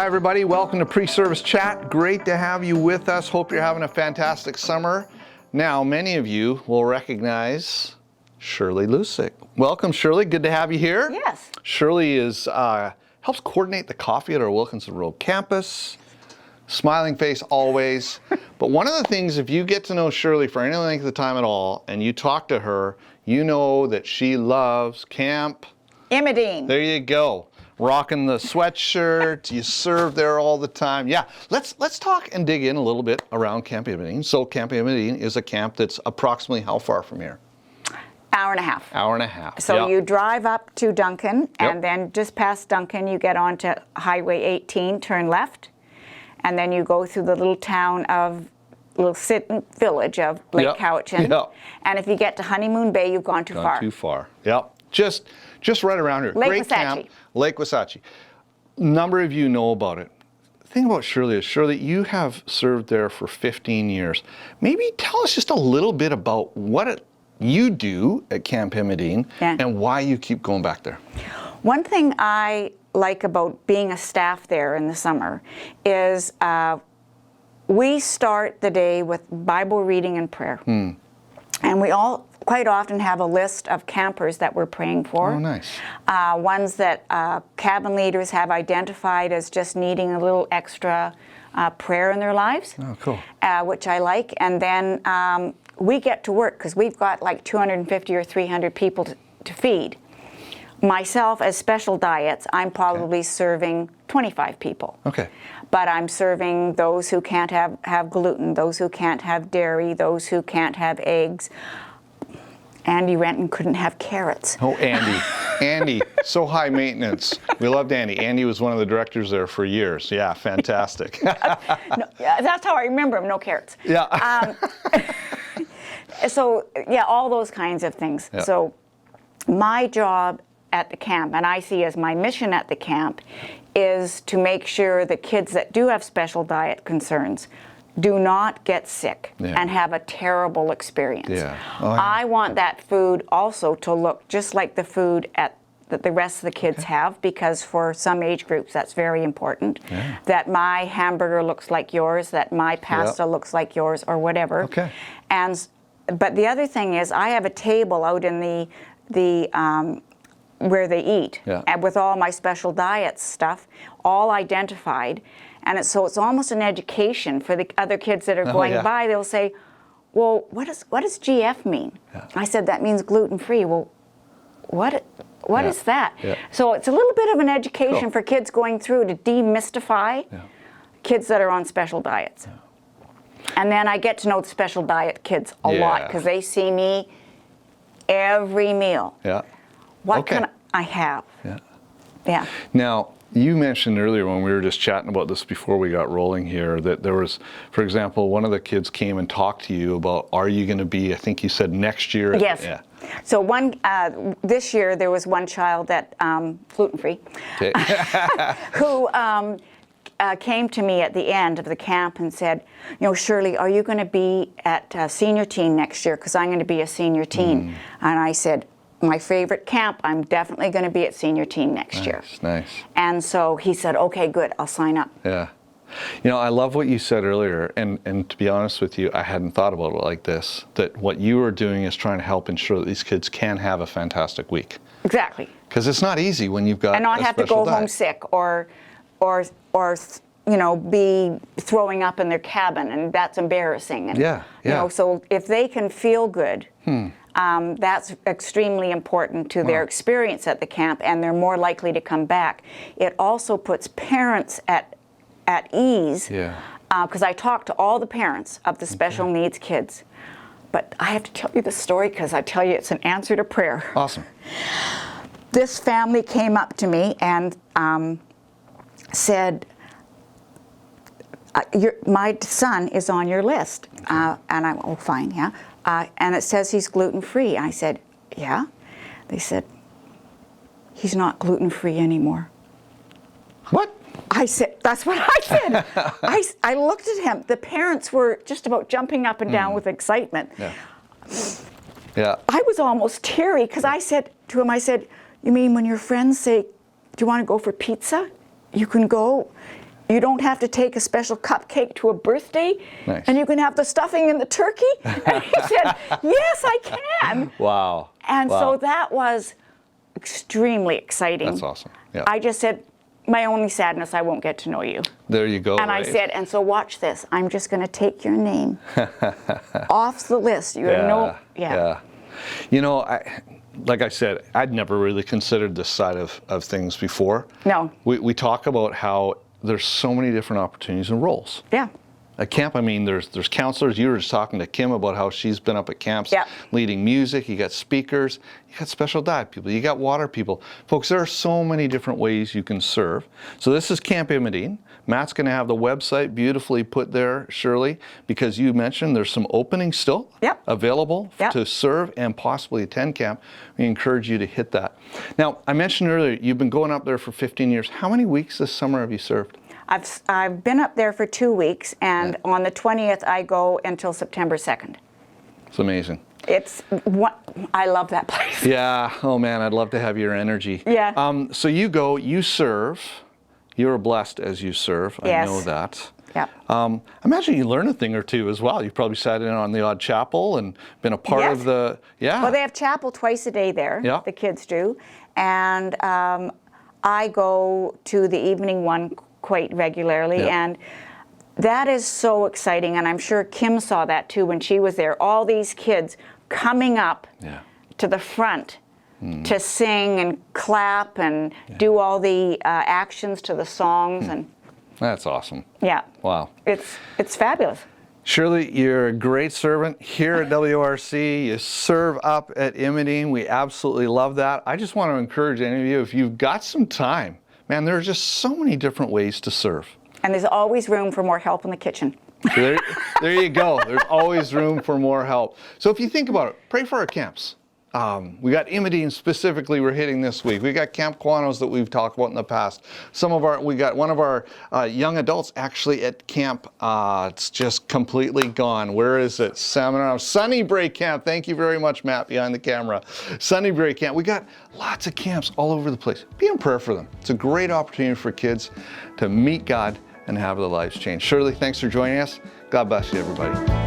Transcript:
everybody. Welcome to Presevice Chat. Great to have you with us. Hope you're having a fantastic summer. Now, many of you will recognize Shirley Lucyk. Welcome, Shirley. Good to have you here. Yes. Shirley helps coordinate the coffee at our Wilkinson Road campus. Smiling face always. But one of the things, if you get to know Shirley for any length of time at all, and you talk to her, you know that she loves Camp Imadene. There you go. Rocking the sweatshirt. You serve there all the time. Yeah, let's talk and dig in a little bit around Camp Imadene. So Camp Imadene is a camp that's approximately how far from here? Hour and a half. Hour and a half. So yep. You drive up to Duncan, and Yep. then just past Duncan, you get onto Highway 18, turn left, and then you go through the little town of, village of Lake Yep. Cowichan. Yep. And if you get to Honeymoon Bay, you've gone too far. Not too far. Yep. Just right around here. Lake Great Wasatch. camp. Lake Wasatch. Number of you know about it. The thing about Shirley is, Shirley, you have served there for 15 years. Maybe tell us just a little bit about what you do at Camp Imadene and why you keep going back there. One thing I like about being a staff there in the summer is we start the day with Bible reading and prayer. And we all quite often have a list of campers that we're praying for. Oh, nice. Ones that cabin leaders have identified as just needing a little extra prayer in their lives. Oh, cool. Which I like. And then we get to work because we've got like 250 or 300 people to feed. Myself, as special diets, I'm probably serving 25 people. Okay. But I'm serving those who can't have gluten, those who can't have dairy, those who can't have eggs. Andy Renton couldn't have carrots. Oh, Andy. Andy, so high maintenance. We loved Andy. Andy was one of the directors there for years. Yeah, fantastic. No, that's how I remember him, no carrots. Yeah. So, yeah, all those kinds of things. Yeah. So my job at the camp, and I see as my mission at the camp, is to make sure the kids that do have special diet concerns do not get sick and have a terrible experience. Yeah. Oh, yeah. I want that food also to look just like the food that the rest of the kids have, because for some age groups that's very important. Yeah. That my hamburger looks like yours, that my pasta looks like yours, or whatever. Okay. But the other thing is, I have a table out in the where they eat, and with all my special diet stuff, all identified. And so it's almost an education for the other kids that are going by. They'll say, well, what does GF mean? Yeah. I said, that means gluten-free. Well, what is that? Yeah. So it's a little bit of an education for kids going through to demystify kids that are on special diets. Yeah. And then I get to know the special diet kids a lot because they see me every meal. Yeah. What can I have? Yeah. Yeah. Now, you mentioned earlier when we were just chatting about this before we got rolling here that there was, for example, one of the kids came and talked to you about, are you going to be, I think you said next year? Yes. So this year there was one child that, gluten-free, who came to me at the end of the camp and said, Shirley, are you going to be at senior teen next year? Because I'm going to be a senior teen. And I said, my favorite camp, I'm definitely going to be at senior teen next year. Nice. And so he said, okay, good, I'll sign up. Yeah. I love what you said earlier, and to be honest with you, I hadn't thought about it like this, that what you are doing is trying to help ensure that these kids can have a fantastic week. Exactly. Because it's not easy when you've got and not have to go home sick or be throwing up in their cabin, and that's embarrassing. And, so if they can feel good, that's extremely important to their experience at the camp, and they're more likely to come back. It also puts parents at ease, because I talk to all the parents of the special needs kids. But I have to tell you the story because I tell you it's an answer to prayer. Awesome. This family came up to me and said, my son is on your list. And I went, oh, fine, yeah. And it says he's gluten-free. I said, yeah. They said, he's not gluten-free anymore. What? I said, that's what I said. I looked at him. The parents were just about jumping up and down with excitement. Yeah. I was almost teary because I said to him, I said, you mean when your friends say, do you want to go for pizza? You can go. you don't have to take a special cupcake to a birthday, Nice. and you can have the stuffing and the turkey. And he said, yes, I can. Wow. And Wow. so that was extremely exciting. That's awesome. Yeah. I just said, my only sadness, I won't get to know you. There you go. And right? I said, and so watch this. I'm just going to take your name off the list. You know, Yeah. You know, like I said, I'd never really considered this side of things before. No. We talk about how there's so many different opportunities and roles. Yeah. At camp, I mean, there's counselors. You were just talking to Kim about how she's been up at camps leading music. You got speakers. You got special diet people. You got water people. Folks, there are so many different ways you can serve. So this is Camp Imadene. Matt's going to have the website beautifully put there, Shirley, because you mentioned there's some openings still available to serve and possibly attend camp. We encourage you to hit that. Now, I mentioned earlier, you've been going up there for 15 years. How many weeks this summer have you served? I've been up there for 2 weeks, and on the 20th I go until September 2nd. It's amazing. I love that place. Yeah. Oh man, I'd love to have your energy. Yeah. So you go, you serve. You're blessed as you serve. Yes. I know that. Yeah. I imagine you learn a thing or two as well. You probably sat in on the odd chapel and been a part of the. Yeah. Well, they have chapel twice a day there. Yeah. The kids do, and I go to the evening one quite regularly, and that is so exciting. And I'm sure Kim saw that too when she was there. All these kids coming up to the front to sing and clap and do all the actions to the songs, and that's awesome. Yeah. Wow. It's fabulous. Shirley, you're a great servant here at WRC. You serve up at Imadene. We absolutely love that. I just want to encourage any of you, if you've got some time, man, there are just so many different ways to serve. And there's always room for more help in the kitchen. There you go. There's always room for more help. So if you think about it, pray for our camps. We got Imadene specifically we're hitting this week. We got Camp Quanos that we've talked about in the past. We got one of our young adults actually at camp. It's just completely gone. Where is it? Sunnybreak Camp. Thank you very much, Matt, behind the camera. Sunnybreak Camp. We got lots of camps all over the place. Be in prayer for them. It's a great opportunity for kids to meet God and have their lives changed. Shirley, thanks for joining us. God bless you, everybody.